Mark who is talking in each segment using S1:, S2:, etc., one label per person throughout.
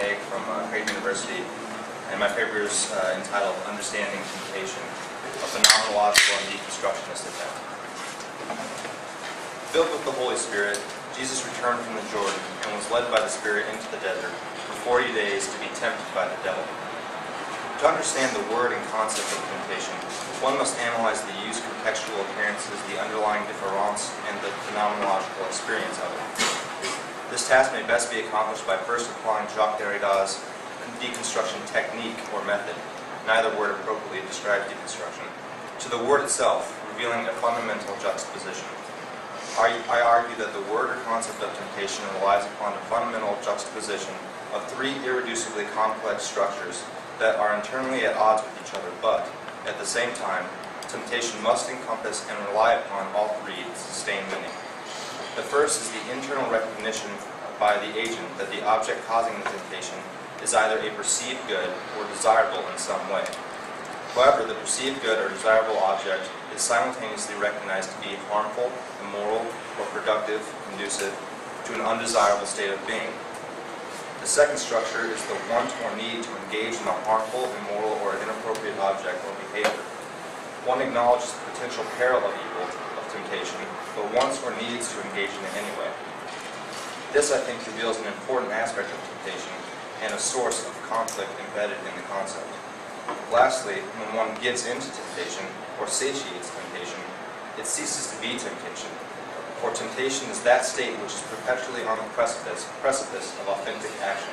S1: Hagg from Creighton University, and my paper is entitled Understanding Temptation, a Phenomenological and Deconstructionist Attempt. Filled with the Holy Spirit, Jesus returned from the Jordan and was led by the Spirit into the desert for 40 days to be tempted by the devil. To understand the word and concept of temptation, one must analyze the use, contextual appearances, the underlying difference, and the phenomenological experience of it. This task may best be accomplished by first applying Jacques Derrida's deconstruction technique or method, neither word appropriately describes deconstruction, to the word itself, revealing a fundamental juxtaposition. I argue that the word or concept of temptation relies upon a fundamental juxtaposition of three irreducibly complex structures that are internally at odds with each other, but, at the same time, temptation must encompass and rely upon all three to sustain meaning. The first is the internal recognition by the agent that the object causing the temptation is either a perceived good or desirable in some way. However, the perceived good or desirable object is simultaneously recognized to be harmful, immoral, or productive, conducive to an undesirable state of being. The second structure is the want or need to engage in a harmful, immoral, or inappropriate object or behavior. One acknowledges the potential peril of evil, of temptation, but wants or needs to engage in it anyway. This, I think, reveals an important aspect of temptation and a source of conflict embedded in the concept. Lastly, when one gives in to temptation, or satiates temptation, it ceases to be temptation. For temptation is that state which is perpetually on the precipice of authentic action.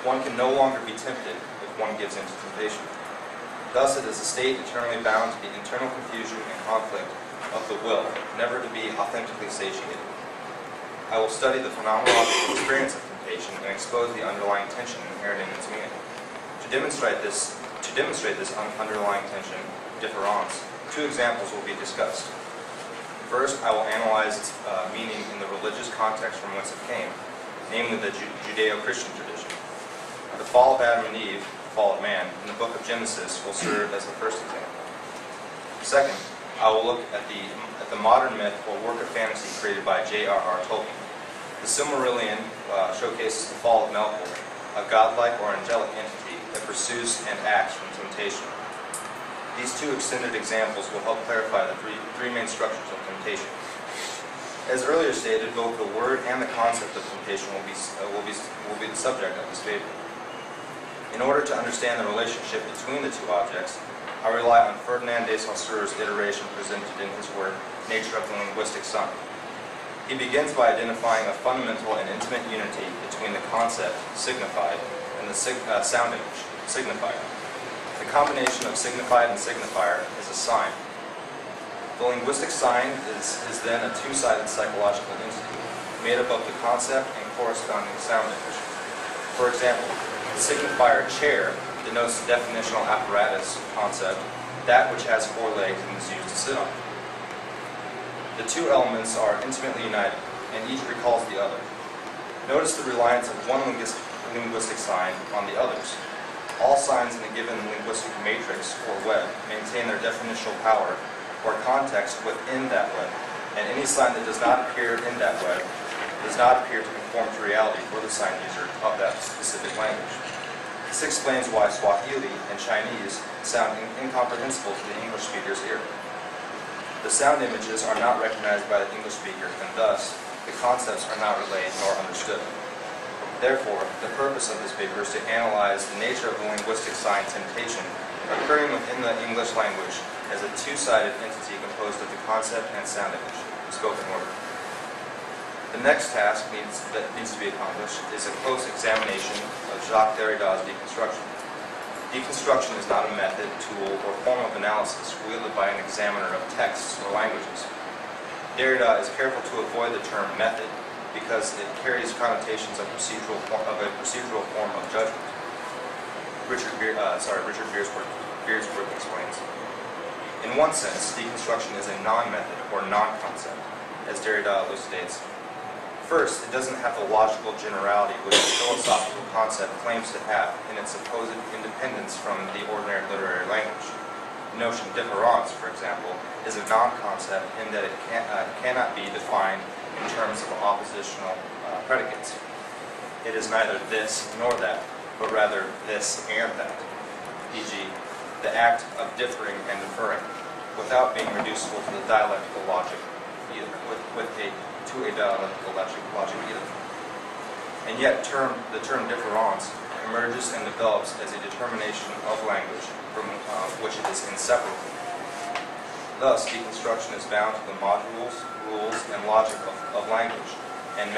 S1: One can no longer be tempted if one gives in to temptation. Thus it is a state eternally bound to the internal confusion and conflict of the will, never to be authentically satiated. I will study the phenomenological experience of temptation and expose the underlying tension inherent in its meaning. To demonstrate this underlying tension, difference, two examples will be discussed. First, I will analyze its meaning in the religious context from whence it came, namely the Judeo-Christian tradition. The fall of Adam and Eve, the fall of man, in the book of Genesis will serve as the first example. Second, I will look at the modern myth or work of fantasy created by J.R.R. Tolkien. The Silmarillion showcases the fall of Melkor, a godlike or angelic entity that pursues and acts from temptation. These two extended examples will help clarify the three main structures of temptation. As earlier stated, both the word and the concept of temptation will be the subject of this paper. In order to understand the relationship between the two objects, I rely on Ferdinand de Saussure's iteration presented in his work, Nature of the Linguistic Sign. He begins by identifying a fundamental and intimate unity between the concept, signified, and the sound image, signifier. The combination of signified and signifier is a sign. The linguistic sign is then a two-sided psychological entity, made up of the concept and corresponding sound image. For example, the signifier chair denotes the definitional apparatus concept, that which has four legs and is used to sit on. The two elements are intimately united, and each recalls the other. Notice the reliance of one linguistic sign on the others. All signs in a given linguistic matrix or web maintain their definitional power or context within that web, and any sign that does not appear in that web does not appear to conform to reality for the sign user of that specific language. This explains why Swahili and Chinese sound incomprehensible to the English speaker's ear. The sound images are not recognized by the English speaker, and thus, the concepts are not relayed nor understood. Therefore, the purpose of this paper is to analyze the nature of the linguistic sign temptation occurring within the English language as a two-sided entity composed of the concept and sound image, the spoken word. The next task that needs to be accomplished is a close examination of Jacques Derrida's deconstruction. Deconstruction is not a method, tool, or form of analysis wielded by an examiner of texts or languages. Derrida is careful to avoid the term method because it carries connotations of a procedural form of judgment. Richard Beersworth explains. In one sense, deconstruction is a non-method or non-concept, as Derrida elucidates. First, it doesn't have the logical generality which a philosophical concept claims to have in its supposed independence from the ordinary literary language. The notion difference, for example, is a non-concept in that it cannot be defined in terms of oppositional predicates. it is neither this nor that, but rather this and that, e.g., the act of differing and deferring, without being reducible to the dialectical logic either, to a dialectical logic either. And yet the term difference emerges and develops as a determination of language from which it is inseparable. Thus, deconstruction is bound to the modules, rules, and logic of language and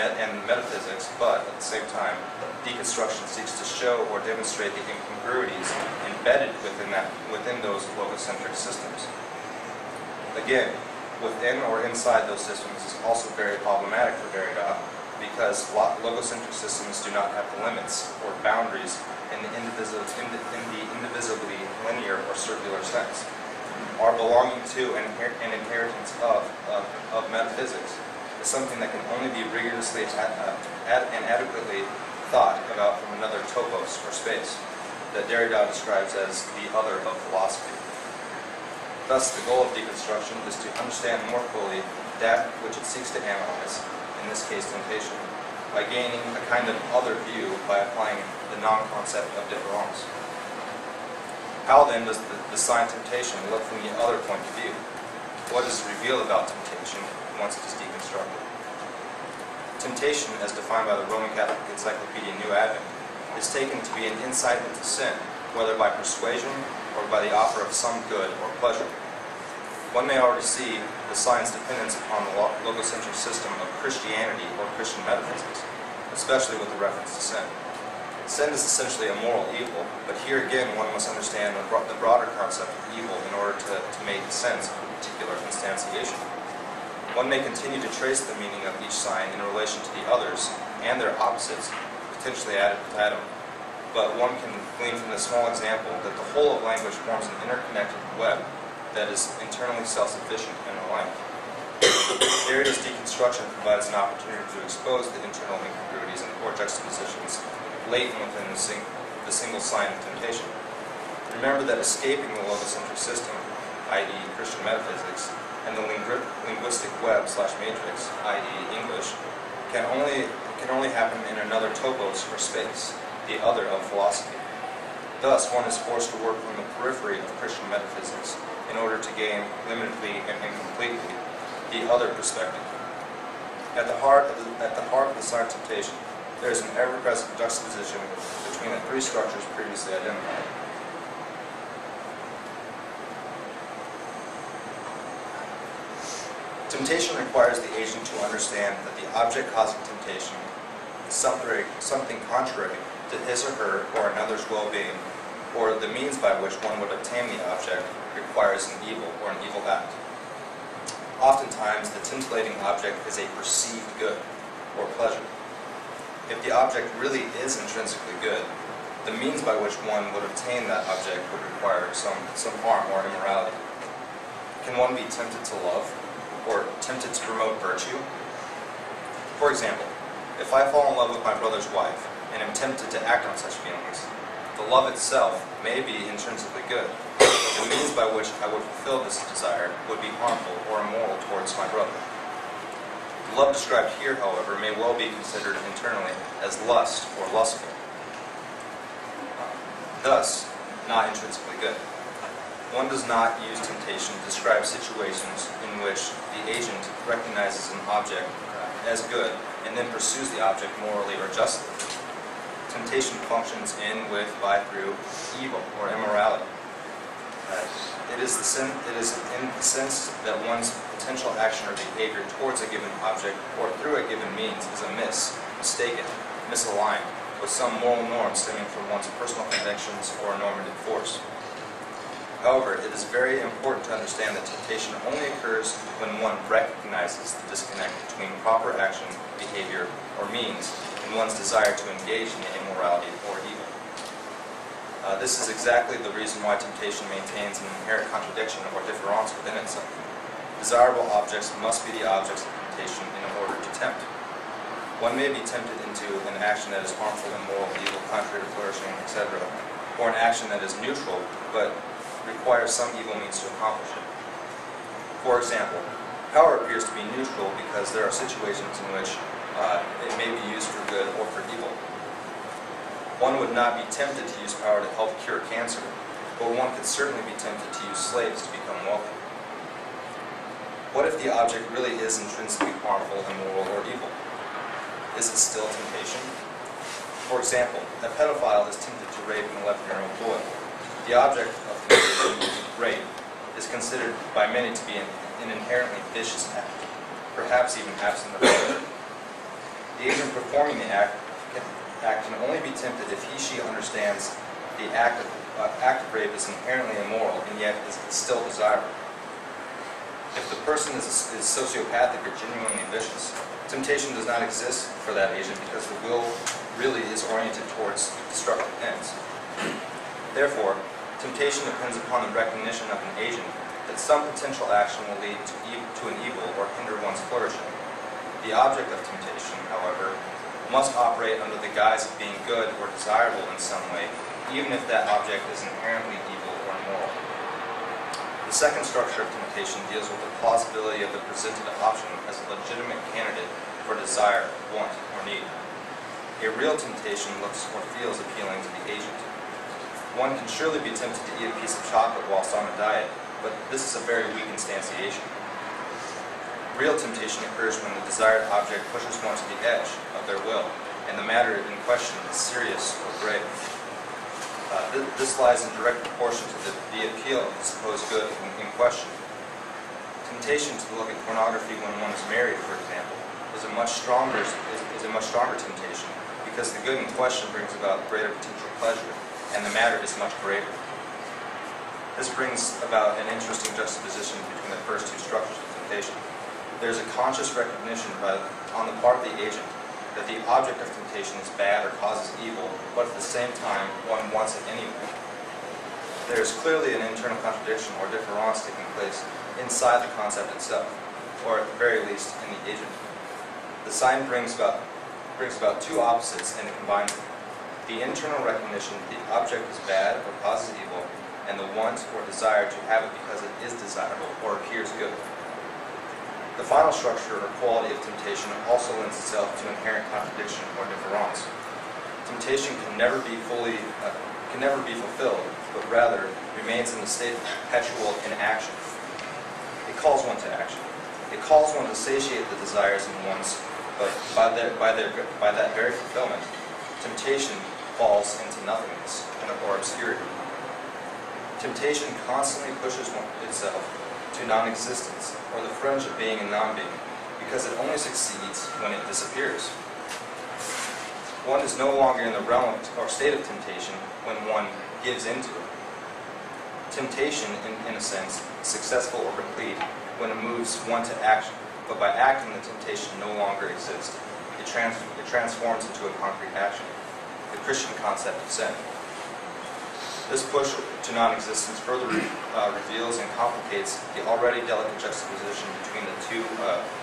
S1: metaphysics, but at the same time, deconstruction seeks to show or demonstrate the incongruities embedded within those logocentric systems. Again, within or inside those systems is also very problematic for Derrida, because logocentric systems do not have limits or boundaries in the indivisibly linear or circular sense. Our belonging to and inheritance of metaphysics is something that can only be rigorously and adequately thought about from another topos or space that Derrida describes as the other of philosophy. Thus, the goal of deconstruction is to understand more fully that which it seeks to analyze, in this case temptation, by gaining a kind of other view by applying the non-concept of difference. How then does the sign temptation look from the other point of view? What is revealed about temptation once it is deconstructed? Temptation, as defined by the Roman Catholic Encyclopedia New Advent, is taken to be an insight into sin, whether by persuasion or by the offer of some good or pleasure. One may already see the sign's dependence upon the logocentric system of Christianity or Christian metaphysics, especially with the reference to sin. Sin is essentially a moral evil, but here again one must understand the broader concept of evil in order to make sense of a particular instantiation. One may continue to trace the meaning of each sign in relation to the others and their opposites, potentially ad infinitum, but one can glean from this small example that the whole of language forms an interconnected web that is internally self-sufficient and reliant. Derrida's deconstruction provides an opportunity to expose the internal incongruities and or juxtapositions latent within the single sign of temptation. Remember that escaping the logocentric system, i.e. Christian metaphysics, and the linguistic web/matrix, i.e. English, can only happen in another topos or space, the other of philosophy. Thus, one is forced to work from the periphery of Christian metaphysics in order to gain limitedly and incompletely the other perspective. At the heart of the sign of temptation, there is an ever-present juxtaposition between the three structures previously identified. Temptation requires the agent to understand that the object causing temptation is something contrary to his or her or another's well-being, or the means by which one would obtain the object requires an evil or an evil act. Oftentimes, the titillating object is a perceived good or pleasure. If the object really is intrinsically good, the means by which one would obtain that object would require some harm or immorality. Can one be tempted to love, or tempted to promote virtue? For example, if I fall in love with my brother's wife and am tempted to act on such feelings, the love itself may be intrinsically good, but the means by which I would fulfill this desire would be harmful or immoral towards my brother. The love described here, however, may well be considered internally as lust or lustful, thus not intrinsically good. One does not use temptation to describe situations in which the agent recognizes an object as good and then pursues the object morally or justly. Temptation functions in, with, by, through evil or immorality. It is in the sense that one's potential action or behavior towards a given object or through a given means is amiss, mistaken, misaligned with some moral norm stemming from one's personal convictions or normative force. However, it is very important to understand that temptation only occurs when one recognizes the disconnect between proper action, behavior, or means and one's desire to engage in the immorality or evil. This is exactly the reason why temptation maintains an inherent contradiction or difference within itself. Desirable objects must be the objects of temptation in order to tempt. One may be tempted into an action that is harmful, immoral, evil, contrary to flourishing, etc., or an action that is neutral, but requires some evil means to accomplish it. For example, power appears to be neutral because there are situations in which it may be used for good or for evil. One would not be tempted to use power to help cure cancer, but one could certainly be tempted to use slaves to become wealthy. What if the object really is intrinsically harmful, immoral, or evil? Is it still temptation? For example, a pedophile is tempted to rape an 11-year-old boy. The object of temptation, rape, is considered by many to be an inherently vicious act, perhaps even absent of pleasure. The agent performing the act can only be tempted if he/she understands the act of rape is inherently immoral and yet is still desirable. If the person is sociopathic or genuinely vicious, temptation does not exist for that agent because the will really is oriented towards destructive ends. Therefore, temptation depends upon the recognition of an agent that some potential action will lead to an evil or hinder one's flourishing. The object of temptation, however, must operate under the guise of being good or desirable in some way, even if that object is inherently evil or immoral. The second structure of temptation deals with the plausibility of the presented option as a legitimate candidate for desire, want, or need. A real temptation looks or feels appealing to the agent. One can surely be tempted to eat a piece of chocolate whilst on a diet, but this is a very weak instantiation. Real temptation occurs when the desired object pushes one to the edge of their will, and the matter in question is serious or grave. This lies in direct proportion to the appeal of the supposed good in question. Temptation to look at pornography when one is married, for example, is a much stronger temptation because the good in question brings about greater potential pleasure, and the matter is much greater. This brings about an interesting juxtaposition between the first two structures of temptation. There is a conscious recognition on the part of the agent that the object of temptation is bad or causes evil, but at the same time, one wants it anyway. There is clearly an internal contradiction or difference taking place inside the concept itself, or at the very least, in the agent. The sign brings about two opposites and combines them. The internal recognition that the object is bad or causes evil, and the want or desire to have it because it is desirable or appears good. The final structure or quality of temptation also lends itself to inherent contradiction or difference. Temptation can never be fulfilled, but rather remains in the state of perpetual inaction. It calls one to action. It calls one to satiate the desires in one's, but by that very fulfillment, temptation falls into nothingness or obscurity. Temptation constantly pushes itself to non-existence, or the fringe of being and non-being, because it only succeeds when it disappears. One is no longer in the realm or state of temptation when one gives into it. Temptation, in a sense, is successful or complete when it moves one to action, but by acting the temptation no longer exists. It transforms into a concrete action, the Christian concept of sin. This push to non-existence further reveals and complicates the already delicate juxtaposition between the two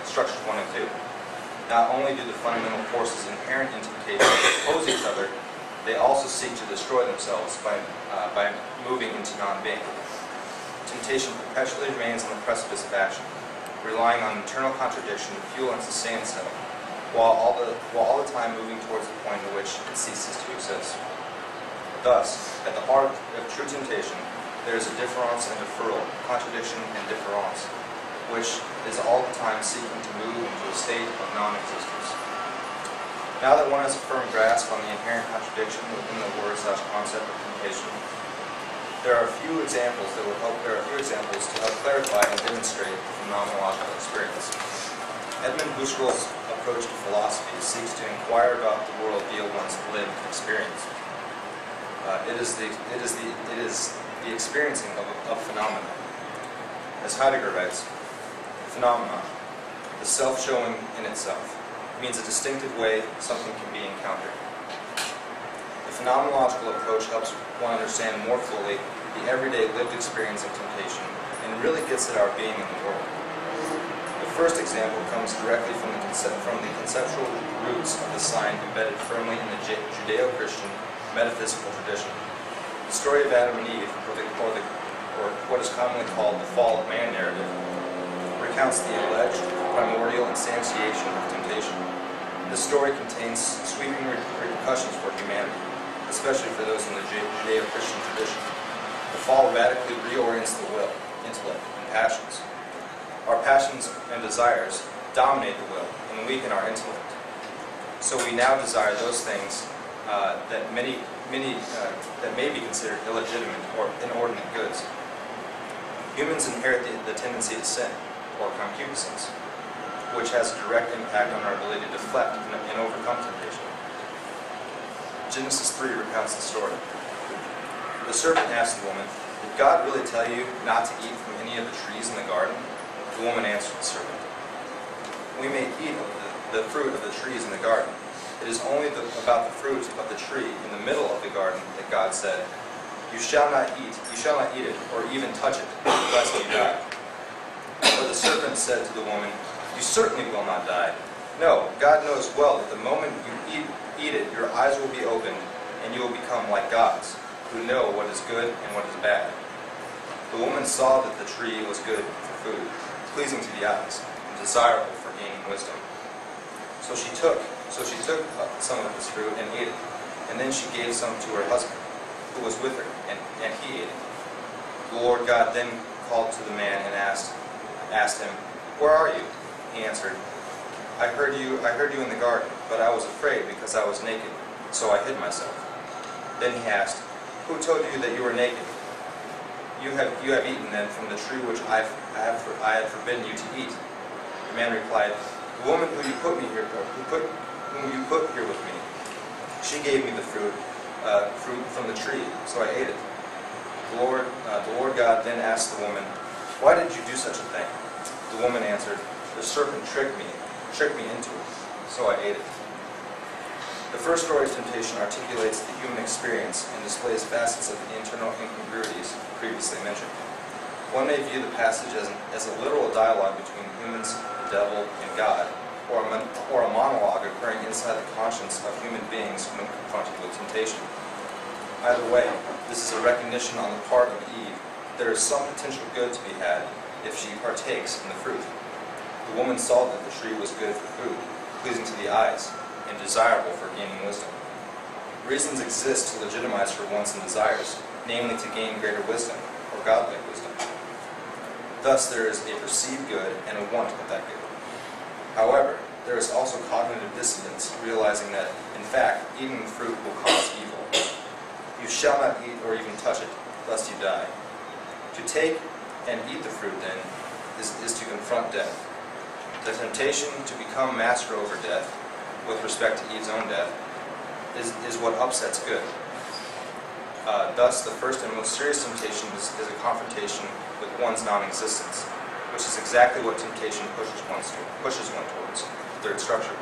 S1: structures 1 and 2. Not only do the fundamental forces inherent in temptation oppose each other, they also seek to destroy themselves by moving into non-being. Temptation perpetually remains on the precipice of action, relying on internal contradiction to fuel and sustain itself, while all the time moving towards the point at which it ceases to exist. Thus, at the heart of true temptation, there is a difference and deferral, contradiction and difference, which is all the time seeking to move into a state of non-existence. Now that one has a firm grasp on the inherent contradiction within the word/concept of temptation, there are a few examples to help clarify and demonstrate the phenomenological experience. Edmund Husserl's approach to philosophy seeks to inquire about the world via one's lived experience. It is the experiencing of phenomena. As Heidegger writes, phenomenon, the self-showing in itself, means a distinctive way something can be encountered. The phenomenological approach helps one understand more fully the everyday lived experience of temptation and really gets at our being in the world. The first example comes directly from the conceptual roots of the sign embedded firmly in the Judeo-Christian metaphysical tradition. The story of Adam and Eve, or what is commonly called the fall of man narrative, recounts the alleged primordial instantiation of temptation. This story contains sweeping repercussions for humanity. especially for those in the Judeo-Christian tradition. The fall radically reorients the will, intellect, and passions. Our passions and desires dominate the will and weaken our intellect. So we now desire those things that may be considered illegitimate or inordinate goods. Humans inherit the tendency to sin, or concupiscence, which has a direct impact on our ability to deflect and overcome temptation. Genesis 3 recounts the story. The serpent asked the woman, "Did God really tell you not to eat from any of the trees in the garden?" The woman answered the serpent, "We may eat of the fruit of the trees in the garden. It is only about the fruit of the tree in the middle of the garden that God said, 'You shall not eat it, or even touch it, lest you die.'" But the serpent said to the woman, "You certainly will not die. No, God knows well that the moment you eat it, your eyes will be opened, and you will become like gods, who know what is good and what is bad." The woman saw that the tree was good for food, pleasing to the eyes, and desirable for gaining wisdom. So she took some of this fruit and ate it, and then she gave some to her husband, who was with her, and he ate it. The Lord God then called to the man and asked him, "Where are you?" He answered, I heard you in the garden, but I was afraid because I was naked, so I hid myself." Then he asked, "Who told you that you were naked? You have eaten then from the tree which I had forbidden you to eat." The man replied, "The woman whom you put here with me, she gave me the fruit from the tree, so I ate it." The Lord God then asked the woman, "Why did you do such a thing?" The woman answered, "The serpent tricked me into it, so I ate it." The first story of temptation articulates the human experience and displays facets of the internal incongruities previously mentioned. One may view the passage as a literal dialogue between humans, the devil, and God, or a monologue occurring inside the conscience of human beings when confronted with temptation. Either way, this is a recognition on the part of Eve that there is some potential good to be had if she partakes in the fruit. The woman saw that the tree was good for food, pleasing to the eyes, and desirable for gaining wisdom. Reasons exist to legitimize her wants and desires, namely to gain greater wisdom, or godlike wisdom. Thus there is a perceived good and a want of that good. However, there is also cognitive dissonance, realizing that, in fact, eating the fruit will cause evil. "You shall not eat or even touch it, lest you die." To take and eat the fruit, then, is to confront death. The temptation to become master over death, with respect to Eve's own death, is what upsets good. Thus, the first and most serious temptation is a confrontation with one's non-existence, which is exactly what temptation pushes one towards. The third structure.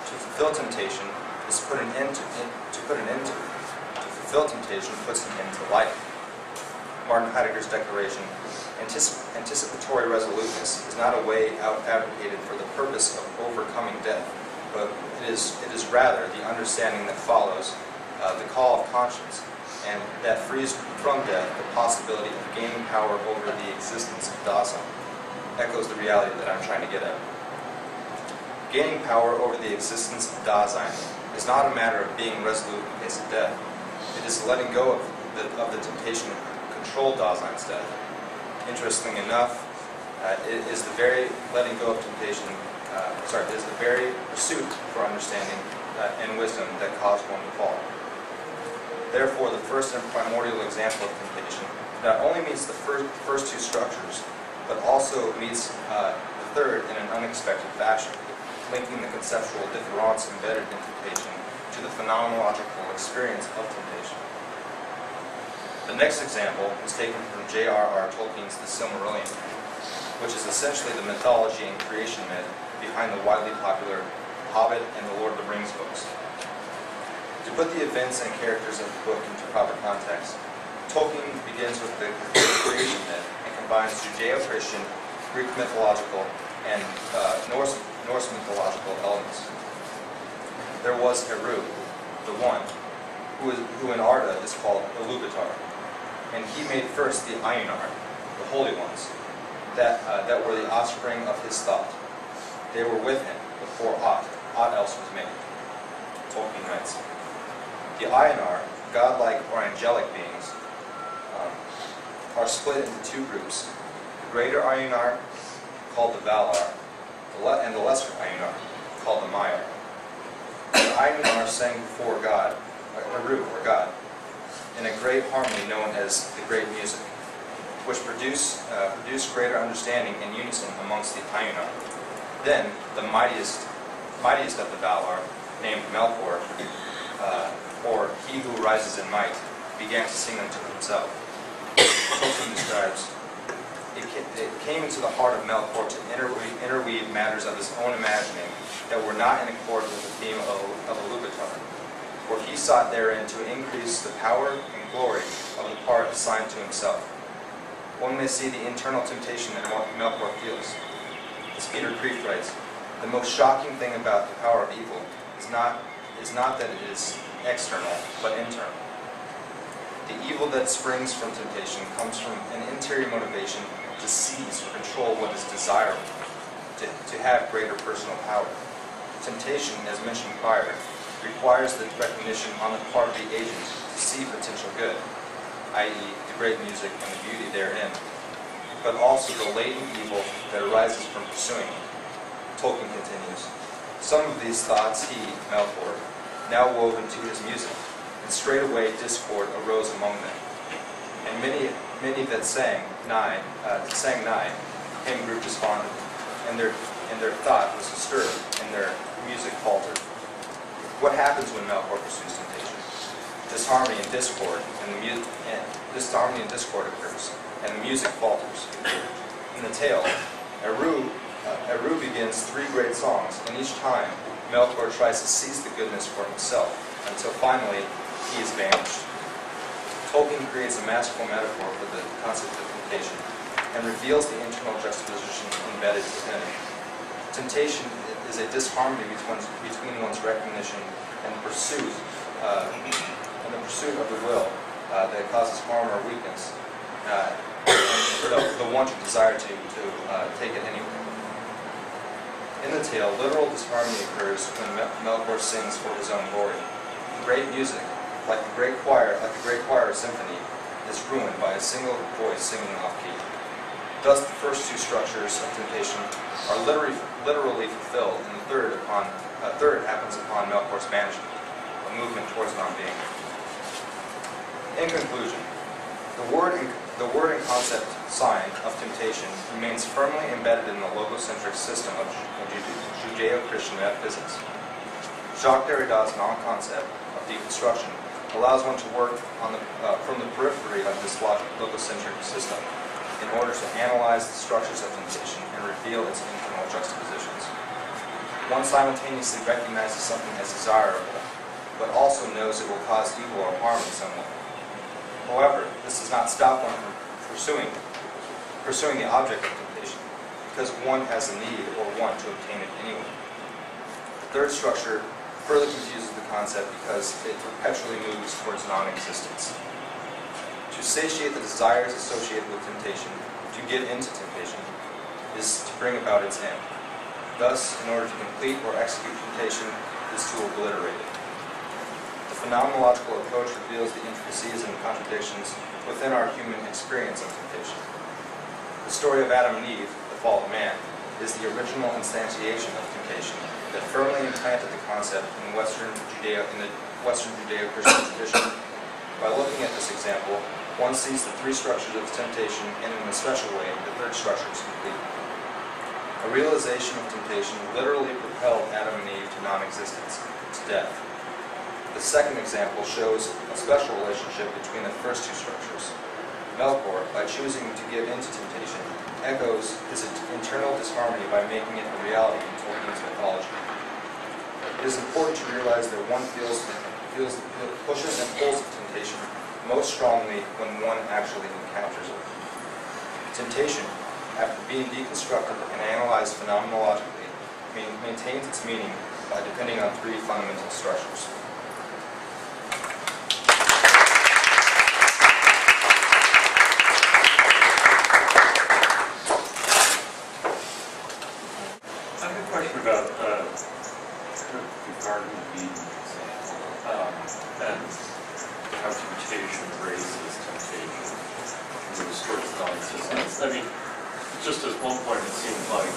S1: To fulfill temptation is to put an end to it. To fulfill temptation puts an end to life. Martin Heidegger's declaration, "Anticipatory resoluteness is not a way out advocated for the purpose of overcoming death, but it is rather the understanding that follows the call of conscience, and that frees from death the possibility of gaining power over the existence of Dasein," echoes the reality that I'm trying to get at. Gaining power over the existence of Dasein is not a matter of being resolute in case of death. It is letting go of the temptation to control Dasein's death. Interestingly enough, it is the very letting go of temptation, it is the very pursuit for understanding and wisdom that caused one to fall. Therefore, the first and primordial example of temptation not only meets the first two structures, but also meets the third in an unexpected fashion, linking the conceptual difference embedded in temptation to the phenomenological experience of temptation. The next example is taken from J.R.R. Tolkien's The Silmarillion, which is essentially the mythology and creation myth behind the widely popular Hobbit and the Lord of the Rings books. To put the events and characters of the book into proper context, Tolkien begins with the creation myth and combines Judeo-Christian, Greek mythological, and Norse mythological elements. There was Heru, the One, who in Arda is called Iluvatar, and he made first the Ainur, the Holy Ones, that were the offspring of his thought. They were with him before aught else was made. Tolkien writes, The Ionar, godlike or angelic beings, are split into two groups. The greater Ionar, called the Valar, and the lesser Ionar, called the Maiar. The Ionar sang before God, Eru, or God, in a great harmony known as the Great Music, which produced greater understanding and unison amongst the Ionar. Then the mightiest of the Valar, named Melkor, or he who rises in might, began to sing them to himself. Tolkien describes, it came into the heart of Melkor to interweave matters of his own imagining that were not in accord with the theme of Ilúvatar, for he sought therein to increase the power and glory of the part assigned to himself. One may see the internal temptation that Melkor feels. As Peter Kreeft writes, the most shocking thing about the power of evil is not that it is external, but internal. The evil that springs from temptation comes from an interior motivation to seize or control what is desirable, to have greater personal power. Temptation, as mentioned prior, requires the recognition on the part of the agent to see potential good, i.e. the great music and the beauty therein, but also the latent evil that arises from pursuing it. Tolkien continues, some of these thoughts he, Melkor, now wove into his music, and straightway discord arose among them. And many that sang nigh, became grew despondent, and their thought was disturbed, and their music faltered. What happens when Melkor pursues temptation? Disharmony and discord occurs, and the music falters. In the tale, Eru begins 3 great songs, and each time Melkor tries to seize the goodness for himself, until finally he is banished. Tolkien creates a masterful metaphor for the concept of temptation, and reveals the internal juxtaposition embedded within it. Temptation is a disharmony between one's recognition and the pursuit of the will that causes harm or weakness, the want or desire to take it anyway. In the tale, literal disharmony occurs when Melkor sings for his own glory. Great music, like the great choir or symphony, is ruined by a single voice singing off-key. Thus, the first 2 structures of temptation are literally fulfilled, and the third happens upon Melkor's banishment, a movement towards non-being. In conclusion, the word and concept sign of temptation remains firmly embedded in the logocentric system of Judeo-Christian metaphysics. Jacques Derrida's non-concept of deconstruction allows one to work from the periphery of this logocentric system in order to analyze the structures of temptation and reveal its internal juxtapositions. One simultaneously recognizes something as desirable, but also knows it will cause evil or harm in some way. However, this does not stop one from pursuing the object of temptation, because one has a need or want to obtain it anyway. The third structure further confuses the concept because it perpetually moves towards non-existence. To satiate the desires associated with temptation, to get into temptation, is to bring about its end. Thus, in order to complete or execute temptation, is to obliterate it. The phenomenological approach reveals the intricacies and contradictions within our human experience of temptation. The story of Adam and Eve, the fall of man, is the original instantiation of temptation that firmly implanted the concept in the Western Judeo-Christian tradition. By looking at this example, one sees the 3 structures of temptation, and in a special way, the third structure is complete. A realization of temptation literally propelled Adam and Eve to non-existence, to death. The second example shows a special relationship between the first 2 structures. Melkor, by choosing to give into temptation, echoes his internal disharmony by making it a reality in Tolkien's mythology. It is important to realize that one feels the pushes and pulls of temptation most strongly when one actually encounters it. Temptation, after being deconstructed and analyzed phenomenologically, maintains its meaning by depending on 3 fundamental structures.
S2: About the Garden of Eden example, that and how temptation raises temptation, moves towards non-existence. I mean, just as one point, it seemed like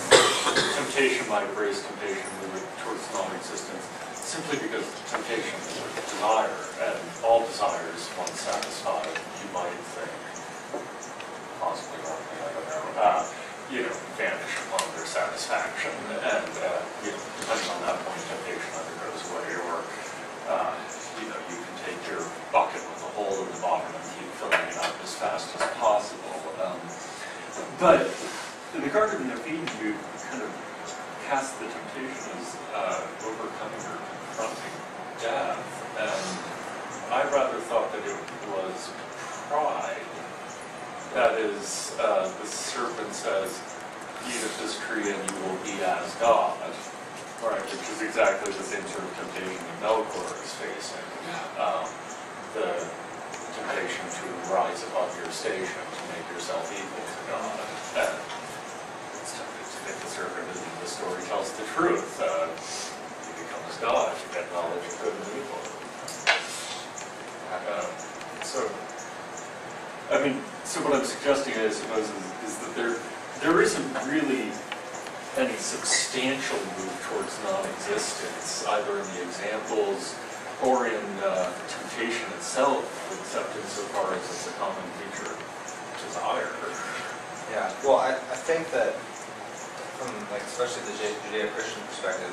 S2: temptation might raise temptation, move it towards non-existence, simply because temptation is a desire, and all desires, once satisfied, you might think, possibly wrongly, I don't know, vanish upon their satisfaction, and depending on that point, temptation either goes away, or you can take your bucket with a hole in the bottom and keep filling it up as fast as possible. But in the Garden of Eden, you kind of cast the temptation as overcoming or confronting death, and I rather thought that it was pride. That is, the serpent says, "Eat of this tree and you will be as God," right? Which is exactly the same sort of temptation that Melchior is facing. The temptation to rise above your station, to make yourself equal to God. And it's tempting to think the serpent, and the story tells the truth. You become as God, you get knowledge of good and evil. So what I'm suggesting, I suppose, is that there isn't really any substantial move towards non-existence, either in the examples or in temptation itself, except insofar as it's a common feature of desire.
S1: Yeah, well, I think that from, especially the Judeo-Christian perspective,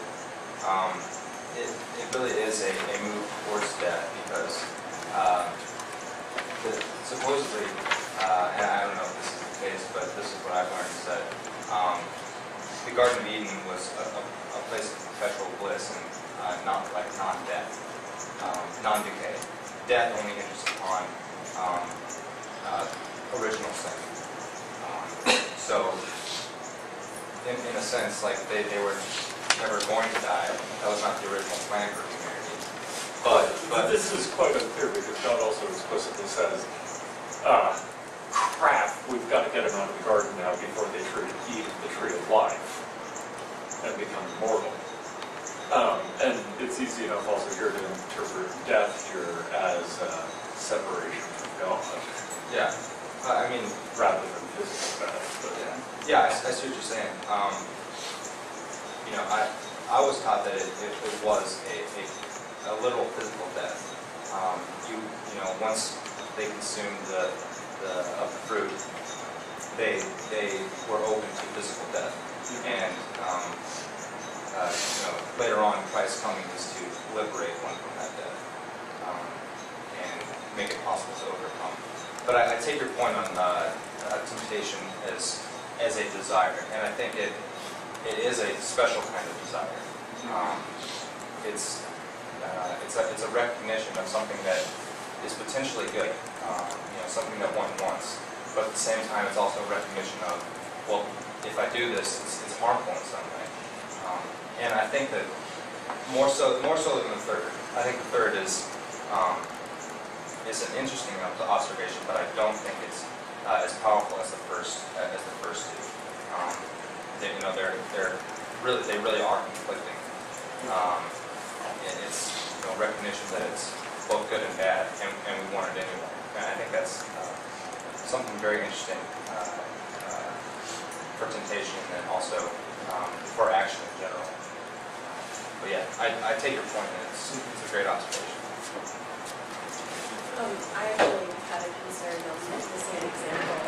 S1: it really is a move towards death, because supposedly, and I don't know if this is the case, but this is what I've learned, is that the Garden of Eden was a place of perpetual bliss and non-death, non-decay. Death only hinges upon original sin. So, in a sense, they were never going to die. That was not the original plan for humanity. But
S2: this is quite unclear, because God also explicitly says, crap, we've got to get them out of the garden now before they eat of the tree of life and become immortal. And it's easy enough also here to interpret death here as separation from God.
S1: Yeah, I mean,
S2: rather than physical death. But
S1: yeah, I see what you're saying. I was taught that it was a literal physical death. Once they consumed the fruit, they were open to physical death. And later on, Christ's coming is to liberate one from that death and make it possible to overcome. But I take your point on temptation as a desire, and I think it is a special kind of desire. It's a recognition of something that is potentially good, something that one wants, but at the same time, it's also a recognition of, well, if I do this, it's harmful in some way. And I think that more so than the third. I think the third is an interesting observation, but I don't think it's as powerful as the first two. They really are conflicting. And it's recognition that it's both good and bad, and we want it anyway. And I think that's something very interesting for temptation, and also for action in general. But yeah, I take your point, and it's a great observation.
S3: I actually had a concern on the same example,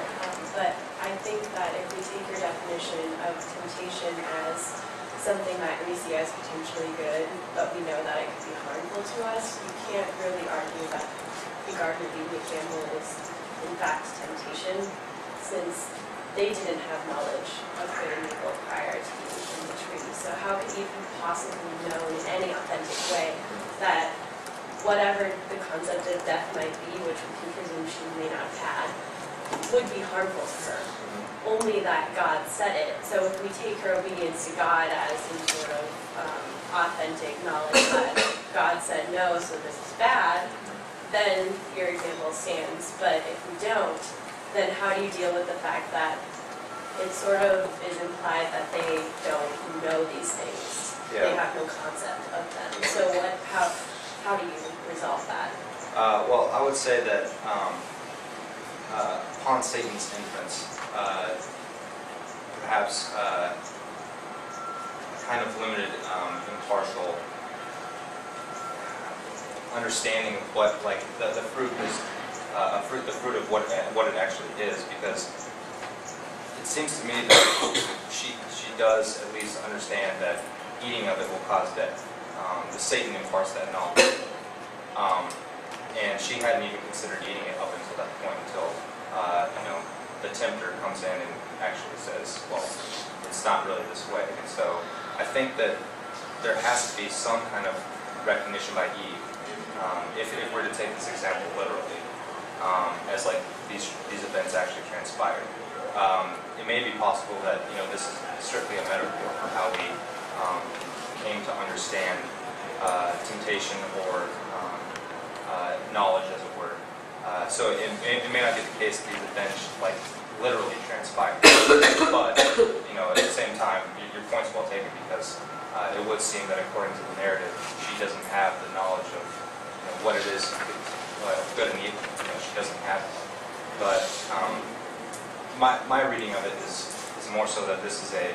S3: but I think that if we take your definition of temptation as something that we see as potentially good, but we know that it could be harmful to us, you can't really argue that the Garden of Eden example is in fact temptation, since they didn't have knowledge of good and evil prior to eating from the tree. So how could you possibly know in any authentic way that whatever the concept of death might be, which we can presume she may not have had, would be harmful to her? Only that God said it. So if we take her obedience to God as some sort of authentic knowledge that God said no, so this is bad, then your example stands. But if we don't, then how do you deal with the fact that it sort of is implied that they don't know these things? Yeah. They have no concept of them. So how do you resolve that?
S1: Well, I would say that upon Satan's entrance, perhaps a kind of limited, impartial understanding of what, like, the fruit is, the fruit of what it actually is, because it seems to me that she does at least understand that eating of it will cause death. The Satan imparts that knowledge. And she hadn't even considered eating it up until that point, until the tempter comes in and actually says, well, it's not really this way. And so I think that there has to be some kind of recognition by Eve, if we're to take this example literally, as like these events actually transpired. It may be possible that this is strictly a metaphor for how we came to understand temptation or knowledge, as it were. So it may not be the case that these events like literally transpired, but at the same time, your point's well taken, because it would seem that according to the narrative, she doesn't have the knowledge of what it is, good and evil. She doesn't have it. But my reading of it is more so that this is a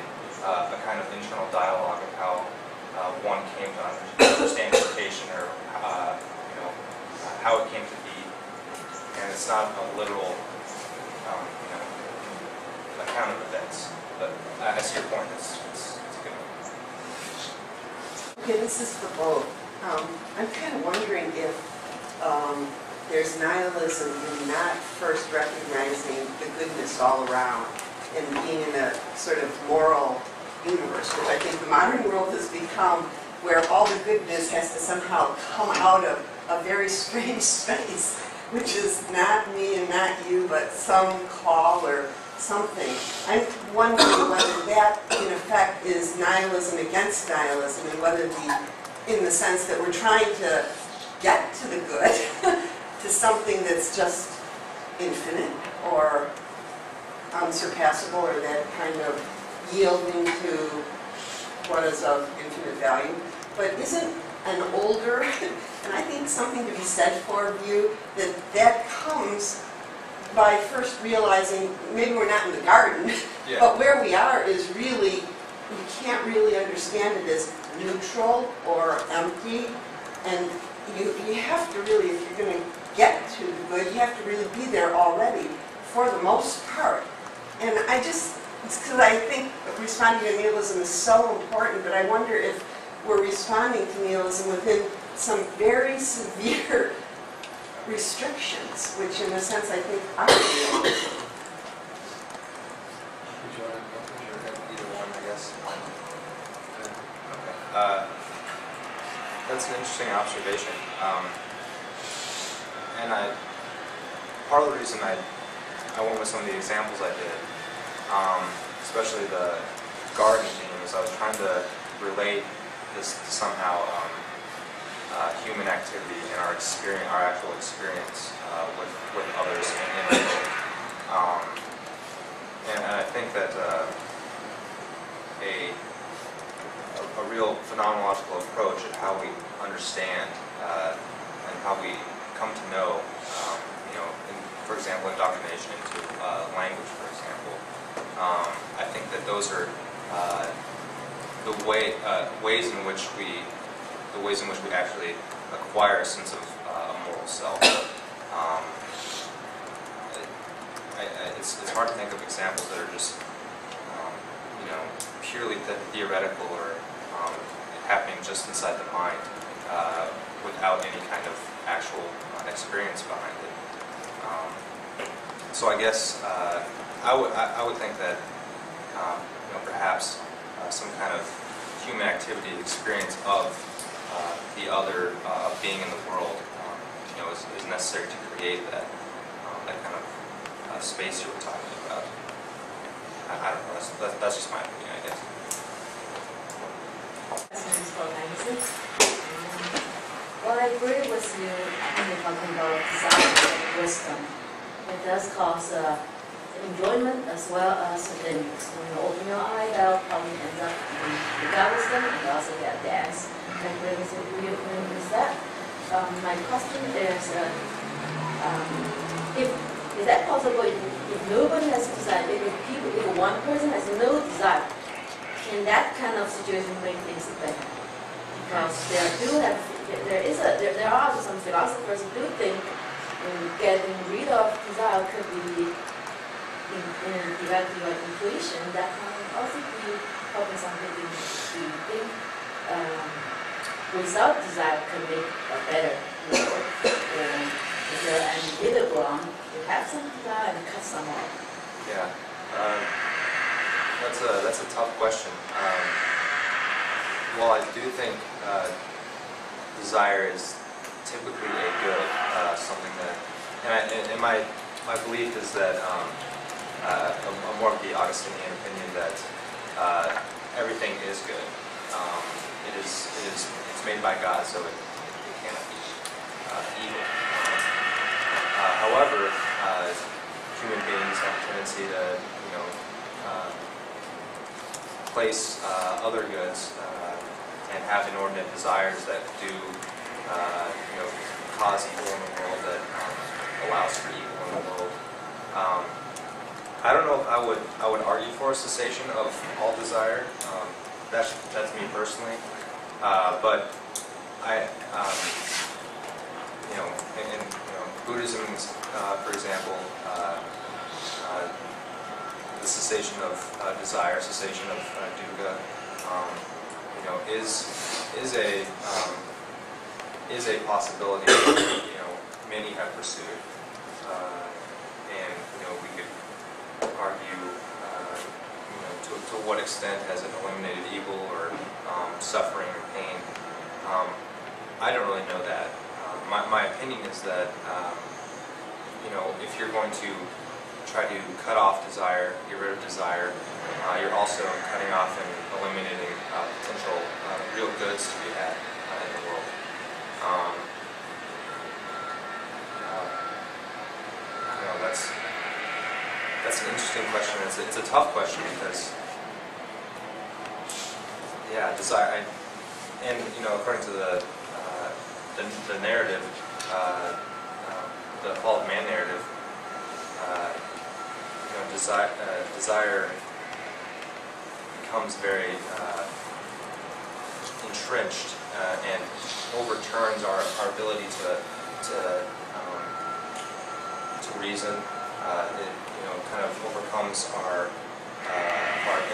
S1: kind of internal dialogue of how one came to understand temptation, or how it came to be, and it's not a literal account of events. But I see your point. It's a good one.
S4: Okay, this is for both. I'm kind of wondering if there's nihilism in not first recognizing the goodness all around and being in a sort of moral universe, which I think the modern world has become, where all the goodness has to somehow come out of a very strange space, which is not me and not you, but some call or something. I'm wondering whether that, in effect, is nihilism against nihilism, and whether in the sense that we're trying to get to the good, to something that's just infinite or unsurpassable, or that kind of yielding to what is of infinite value. But isn't an older, and I think something to be said for, view that comes by first realizing maybe we're not in the garden,
S1: Yeah.
S4: but where we are is really, you can't really understand it as neutral or empty, and you have to really, if you're going to get to the good, you have to really be there already for the most part. And it's because I think responding to nihilism is so important, but I wonder if we're responding to nihilism within some very severe restrictions, which in a sense I think are nihilism.
S1: Would you want to go? Either one, I guess. Okay. That's an interesting observation. And part of the reason I went with some of the examples I did, especially the garden theme, is I was trying to relate this to somehow human activity and our actual experience with others in the world. And I think that a real phenomenological approach of how we understand and how we come to know, for example, indoctrination into language, for example. I think that those are the ways in which we actually acquire a sense of a moral self. It's hard to think of examples that are just purely theoretical or happening just inside the mind without any kind of actual experience behind it. So I guess I would think that perhaps some kind of human activity, experience of the other being in the world, is necessary to create that kind of space you were talking about. I don't know. That's just my opinion, I guess.
S5: Well, I agree with you when you're talking about desire and wisdom. It does cause enjoyment as well as things. When you open your eye, that'll probably end up with that wisdom and also get dance. I agree with that. my question is, if is that possible if nobody has desire, if one person has no desire, can that kind of situation make things better? Because there are some philosophers who do think getting rid of desire could be in developing your intuition. That can also be helping some people to think without desire can make a better world. Is there any middle ground to have some desire and cut some off?
S1: Yeah, that's a tough question. Well, I do think desire is typically a good, something that, and my belief is that I'm more of the Augustinian opinion that everything is good. It's made by God, so it can't be evil. However, human beings have a tendency to, place other goods and have inordinate desires that do, cause evil in the world, that allows for evil in the world. I don't know if I would argue for a cessation of all desire. That's me personally. But I, in Buddhism, for example, the cessation of desire, cessation of dukkha, is a possibility that many have pursued, and we could argue, to what extent has it eliminated evil or suffering or pain. I don't really know that. My opinion is that if you're going to try to cut off desire, get rid of desire, you're also cutting off and eliminating potential real goods to be had in the world. That's an interesting question. It's a tough question because, yeah, desire, and according to the narrative, the fall of man narrative, desire becomes very entrenched and overturns our ability to reason. It kind of overcomes our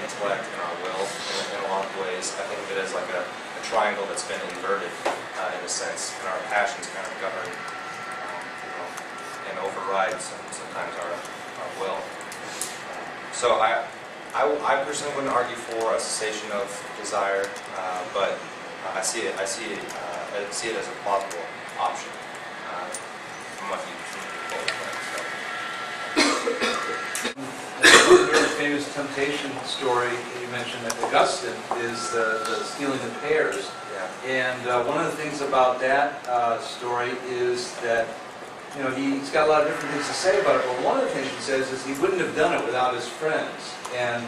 S1: intellect and our will in a lot of ways. I think of it as like a triangle that's been inverted in a sense, and our passions kind of govern and override sometimes our will. So I personally wouldn't argue for a cessation of desire, but I see it as a plausible option. From what you
S6: One very famous temptation story you mentioned that Augustine is the stealing the pears.
S1: Yeah.
S6: And one of the things about that story is that he's got a lot of different things to say about it, but one of the things he says is he wouldn't have done it without his friends. And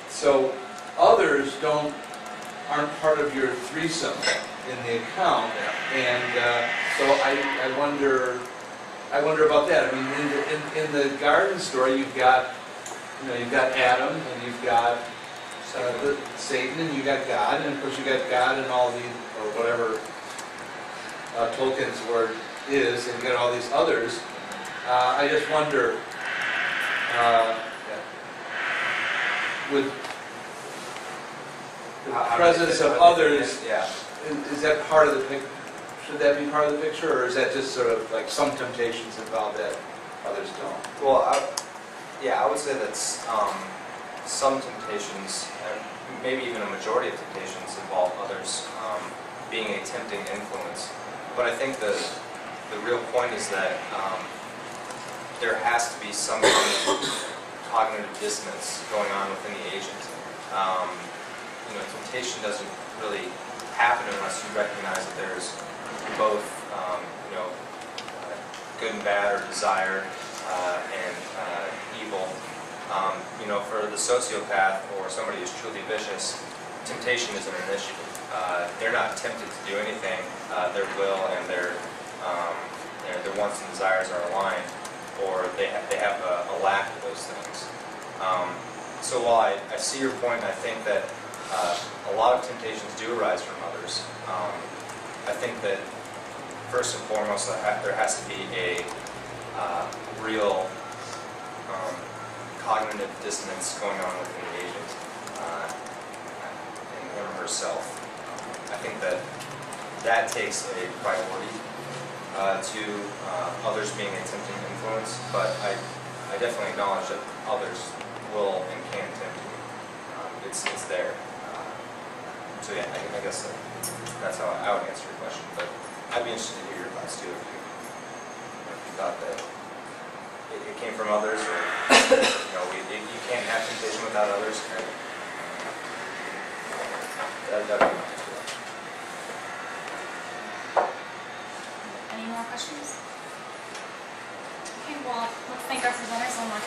S6: so others aren't part of your threesome in the account. And so I wonder about that. I mean, in the garden story, you've got Adam, and you've got Satan, and you've got God, and of course you've got God and all these, or whatever Tolkien's word is, and you've got all these others. I just wonder, with the presence of others, is that part of the picture? Should that be part of the picture, or is that just sort of like some temptations involved that others don't?
S1: Well, I would say that some temptations, maybe even a majority of temptations, involve others being a tempting influence. But I think the real point is that there has to be some kind of cognitive dissonance going on within the agent. Temptation doesn't really happen unless you recognize that there's both, good and bad, or desire and evil. For the sociopath or somebody who's truly vicious, temptation isn't an issue. they're not tempted to do anything. Their will and their wants and desires are aligned, or they have a lack of those things. So while I see your point, and I think that a lot of temptations do arise from others, I think that first and foremost there has to be a real cognitive dissonance going on within the agent in him or herself. I think that takes a priority to others being a tempting influence, but I definitely acknowledge that others will and can tempt me. It's there. So yeah, I guess that's how I would answer your question, but I'd be interested to hear your thoughts too if you thought that it came from others, or you can't have temptation without others. That'd be my answer.
S7: Any more questions? Okay, well, let's thank our presenters one more